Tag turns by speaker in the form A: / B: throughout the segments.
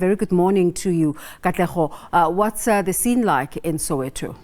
A: Very good morning to you, Katlego. What's the scene like in Soweto?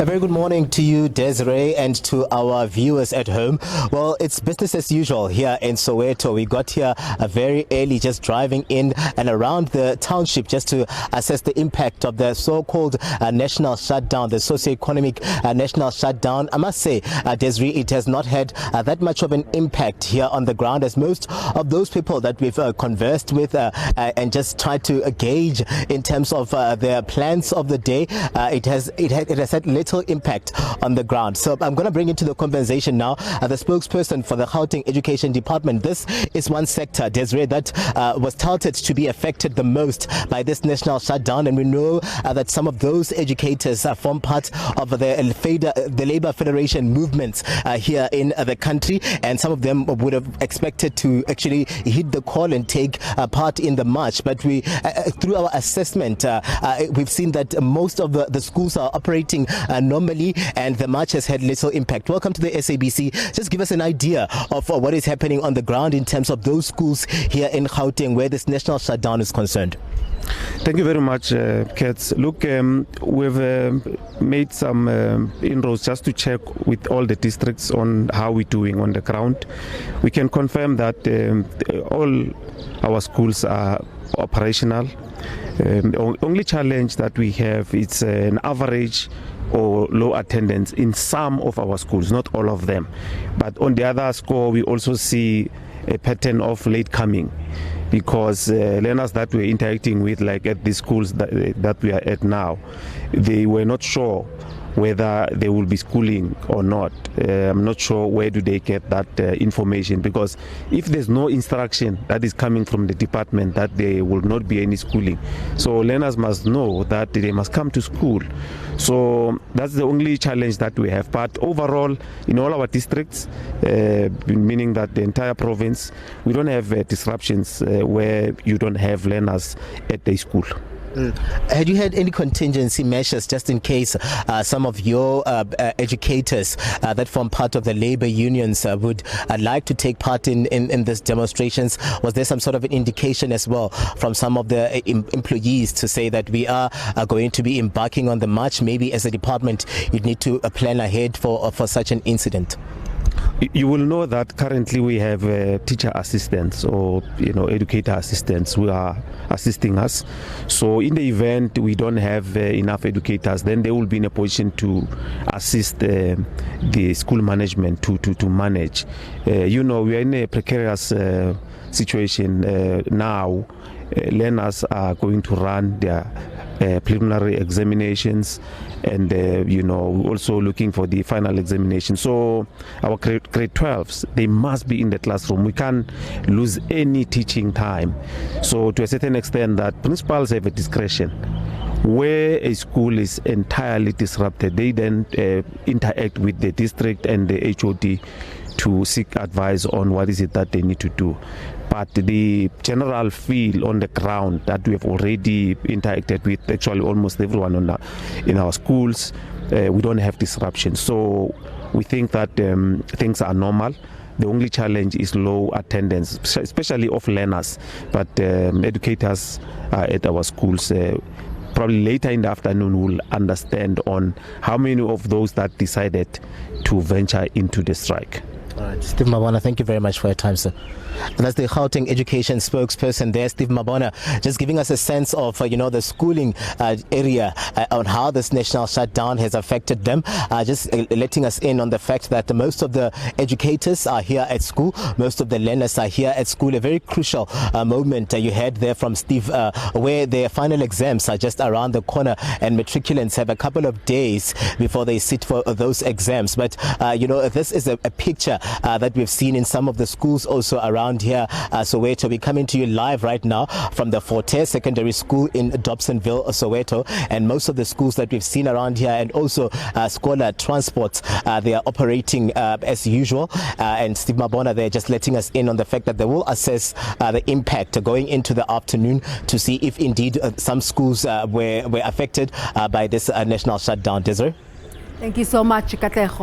B: A very good morning to you, Desiree, and to our viewers at home. Well, it's business as usual here in Soweto. We got here very early, just driving in and around the township just to assess the impact of the so-called national shutdown, the socio-economic national shutdown. I must say, Desiree, it has not had that much of an impact here on the ground, as most of those people that we've conversed with and just tried to gauge in terms of their plans of the day, it has had little impact on the ground. So I'm going to bring into the conversation now the spokesperson for the Gauteng Education Department. This is one sector, Desiree, that was touted to be affected the most by this national shutdown, and we know that some of those educators form part of the Labour Federation movements here in the country, and some of them would have expected to actually hit the call and take part in the march. But we, through our assessment, we've seen that most of the schools are operating normally, and the march has had little impact. Welcome to the SABC. Just give us an idea of what is happening on the ground in terms of those schools here in Gauteng where this national shutdown is concerned.
C: Thank you very much, Kats. Look, we've made some inroads just to check with all the districts on how we're doing on the ground. We can confirm that all our schools are operational. The only challenge that we have is an average or low attendance in some of our schools, not all of them. But on the other score, we also see a pattern of late coming, because learners that we're interacting with, like at the schools that we are at now, they were not sure whether they will be schooling or not. I'm not sure where do they get that information, because if there's no instruction that is coming from the department that there will not be any schooling, so learners must know that they must come to school. So that's the only challenge that we have. But overall, in all our districts, meaning that the entire province, we don't have disruptions where you don't have learners at the school.
B: Had you had any contingency measures just in case some of your educators that form part of the labor unions would like to take part in these demonstrations? Was there some sort of an indication as well from some of the employees to say that we are going to be embarking on the march? Maybe as a department you'd need to plan ahead for such an incident.
C: You will know that currently we have teacher assistants or educator assistants who are assisting us. So in the event we don't have enough educators, then they will be in a position to assist the school management to manage. We are in a precarious situation now. Learners are going to run their preliminary examinations, and we're also looking for the final examination. So our grade 12s, they must be in the classroom. We can't lose any teaching time. So to a certain extent, that principals have a discretion. Where a school is entirely disrupted, they then interact with the district and the HOD to seek advice on what is it that they need to do. But the general feel on the ground that we have already interacted with actually almost everyone in our schools, we don't have disruption. So we think that things are normal. The only challenge is low attendance, especially of learners. But educators at our schools, probably later in the afternoon, will understand on how many of those that decided to venture into the strike.
B: All right, Steve Mabona, thank you very much for your time, sir. That's the Gauteng Education spokesperson there, Steve Mabona, just giving us a sense of, the schooling area on how this national shutdown has affected them, just letting us in on the fact that most of the educators are here at school, most of the learners are here at school. A very crucial moment you had there from Steve, where their final exams are just around the corner, and matriculants have a couple of days before they sit for those exams. But, this is a picture that we've seen in some of the schools also around here. Soweto, we're coming to you live right now from the Forte Secondary School in Dobsonville, Soweto, and most of the schools that we've seen around here, and also scholar transports, they are operating as usual. And Steve Mabona there just letting us in on the fact that they will assess the impact going into the afternoon to see if indeed some schools were affected by this national shutdown. Desiree?
A: Thank you so much, Katlego.